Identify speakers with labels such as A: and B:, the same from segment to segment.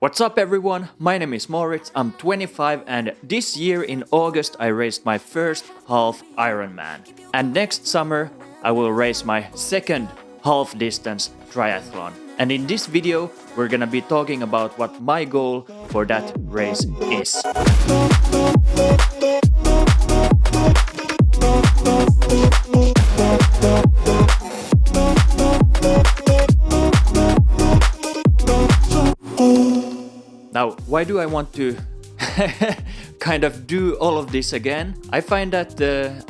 A: What's up everyone, my name is Moritz, I'm 25 and this year in August I raced my first half Ironman. And next summer I will race my second half distance triathlon. And in this video we're gonna be talking about what my goal for that race is. Now, why do I want to kind of do all of this again? I find that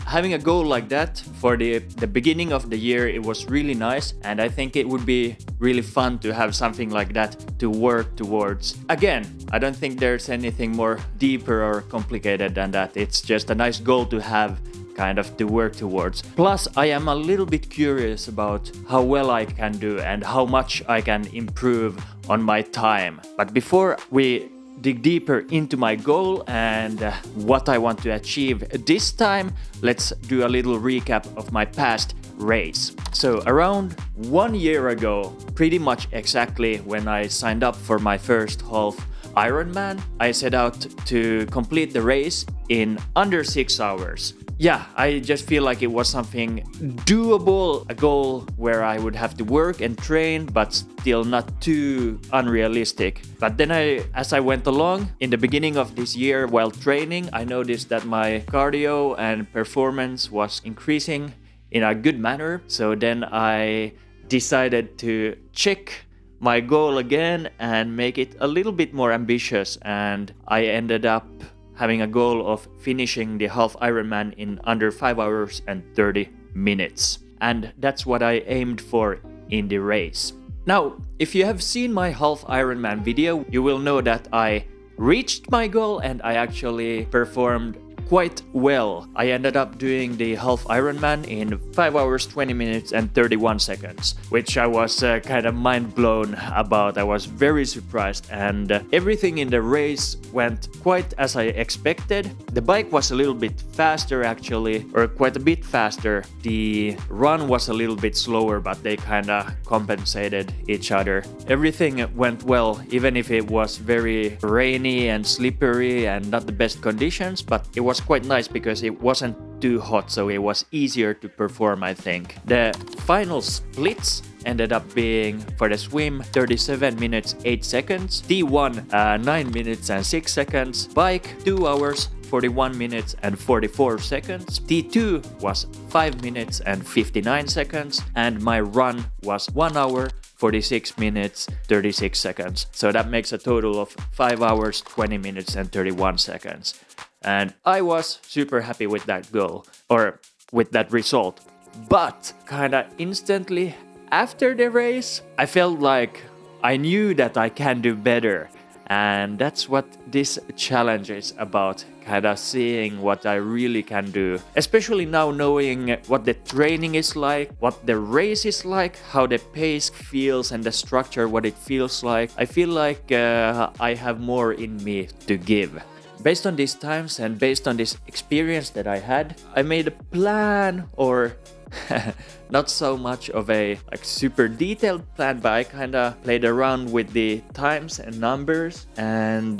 A: having a goal like that for the beginning of the year, it was really nice. And I think it would be really fun to have something like that to work towards. Again, I don't think there's anything more deeper or complicated than that. It's just a nice goal to have, kind of to work towards. Plus, I am a little bit curious about how well I can do and how much I can improve on my time. But before we dig deeper into my goal and what I want to achieve this time, let's do a little recap of my past race. So around 1 year ago, pretty much exactly when I signed up for my first half Ironman, I set out to complete the race in under 6 hours. Yeah, I just feel like it was something doable, a goal where I would have to work and train, but still not too unrealistic. But then as I went along, in the beginning of this year while training, I noticed that my cardio and performance was increasing in a good manner. So then I decided to check my goal again and make it a little bit more ambitious, and I ended up having a goal of finishing the half Ironman in under 5 hours and 30 minutes. And that's what I aimed for in the race. Now, if you have seen my half Ironman video, you will know that I reached my goal and I actually performed quite well. I ended up doing the half Ironman in 5 hours, 20 minutes and 31 seconds, which I was kind of mind blown about. I was very surprised, and everything in the race went quite as I expected. The bike was a little bit faster actually, or quite a bit faster. The run was a little bit slower, but they kind of compensated each other. Everything went well, even if it was very rainy and slippery and not the best conditions, but it was quite nice because it wasn't too hot, so it was easier to perform, I think. The final splits ended up being, for the swim, 37 minutes 8 seconds, T1 9 minutes and 6 seconds, bike 2 hours 41 minutes and 44 seconds, T2 was 5 minutes and 59 seconds, and my run was 1 hour 46 minutes 36 seconds. So that makes a total of 5 hours 20 minutes and 31 seconds. And I was super happy with that goal, or with that result. But kinda instantly after the race, I felt like I knew that I can do better. And that's what this challenge is about, kinda seeing what I really can do. Especially now knowing what the training is like, what the race is like, how the pace feels and the structure, what it feels like. I feel like I have more in me to give. Based on these times and based on this experience that I had, I made a plan, or not so much of a super detailed plan, but I kind of played around with the times and numbers and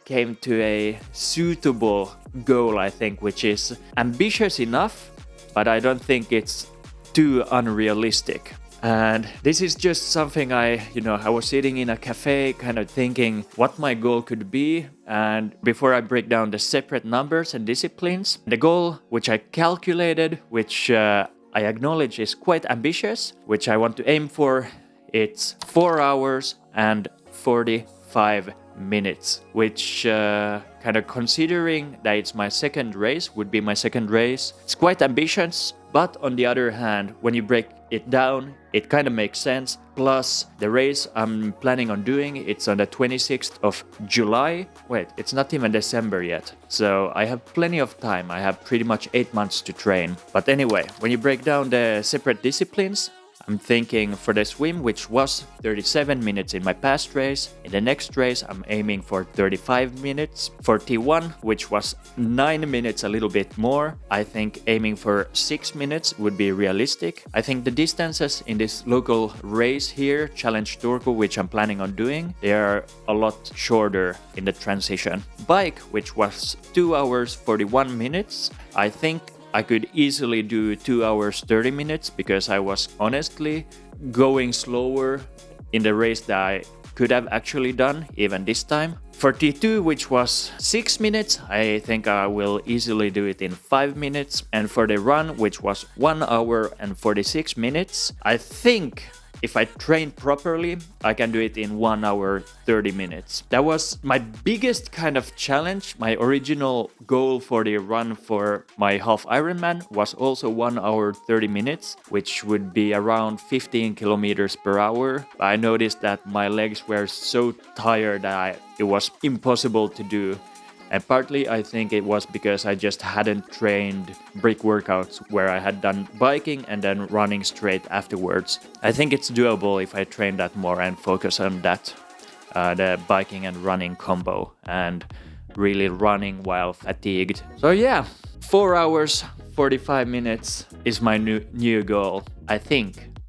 A: came to a suitable goal, I think, which is ambitious enough, but I don't think it's too unrealistic. And this is just something I was sitting in a cafe kind of thinking what my goal could be. And before I break down the separate numbers and disciplines, the goal which I calculated, which I acknowledge is quite ambitious, which I want to aim for, it's 4 hours and 45 minutes, which kind of considering that it's my second race, would be my second race. It's quite ambitious, but on the other hand, when you break it down, it kind of makes sense. Plus, the race I'm planning on doing, it's on the 26th of July. Wait, it's not even December yet. So I have plenty of time. I have pretty much 8 months to train. But anyway, when you break down the separate disciplines, I'm thinking for the swim, which was 37 minutes in my past race, in the next race I'm aiming for 35 minutes. For T1, which was 9 minutes, a little bit more, I think aiming for 6 minutes would be realistic. I think the distances in this local race here, Challenge Turku, which I'm planning on doing, they are a lot shorter in the transition. Bike, which was 2 hours 41 minutes, I think I could easily do 2 hours 30 minutes because I was honestly going slower in the race that I could have actually done even this time. For T2, which was 6 minutes, I think I will easily do it in 5 minutes. And for the run, which was 1 hour and 46 minutes, I think if I train properly, I can do it in 1 hour 30 minutes. That was my biggest kind of challenge. My original goal for the run for my half Ironman was also 1 hour 30 minutes, which would be around 15 kilometers per hour. I noticed that my legs were so tired that it was impossible to do. And partly I think it was because I just hadn't trained brick workouts where I had done biking and then running straight afterwards. I think it's doable if I train that more and focus on that, the biking and running combo, and really running while fatigued. So yeah, 4 hours 45 minutes is my new goal.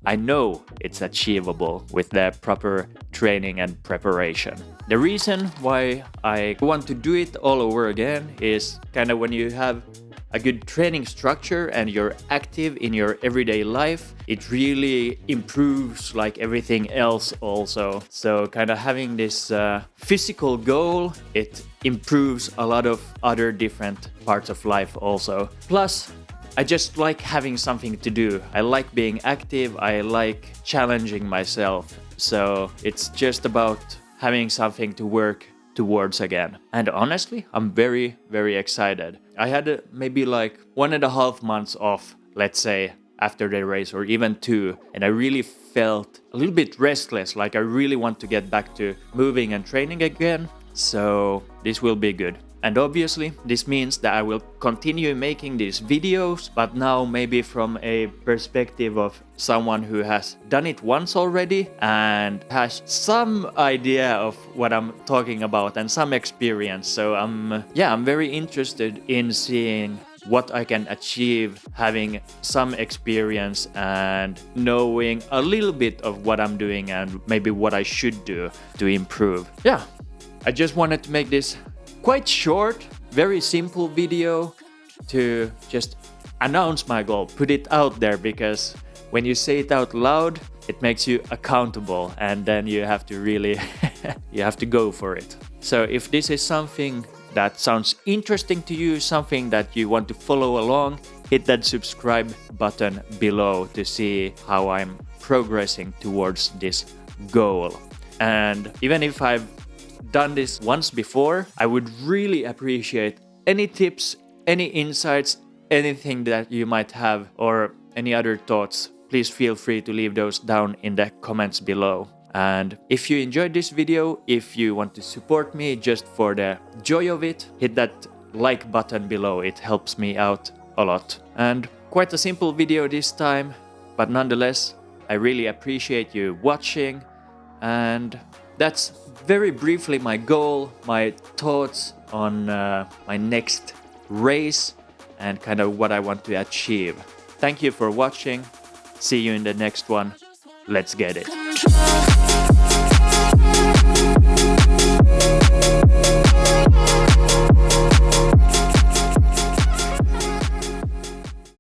A: I know it's achievable with the proper training and preparation. The reason why I want to do it all over again is kind of when you have a good training structure and you're active in your everyday life, it really improves like everything else also. So kind of having this physical goal, it improves a lot of other different parts of life also. Plus, I just like having something to do. I like being active. I like challenging myself. So it's just about having something to work towards again. And honestly, I'm very, very excited. I had maybe like 1.5 months off, let's say, after the race, or even 2. And I really felt a little bit restless. Like I really want to get back to moving and training again. So this will be good. And obviously, this means that I will continue making these videos, but now maybe from a perspective of someone who has done it once already and has some idea of what I'm talking about and some experience. So I'm very interested in seeing what I can achieve having some experience and knowing a little bit of what I'm doing and maybe what I should do to improve. Yeah, I just wanted to make this quite short, very simple video to just announce my goal, put it out there, because when you say it out loud, it makes you accountable and then you have to really, you have to go for it. So if this is something that sounds interesting to you, something that you want to follow along, hit that subscribe button below to see how I'm progressing towards this goal. And even if I've done this once before, I would really appreciate any tips, any insights, anything that you might have, or any other thoughts. Please feel free to leave those down in the comments below. And if you enjoyed this video, if you want to support me just for the joy of it, hit that like button below. It helps me out a lot. And quite a simple video this time, but nonetheless, I really appreciate you watching. And that's very briefly my goal, my thoughts on my next race and kind of what I want to achieve. Thank you for watching. See you in the next one. Let's get it.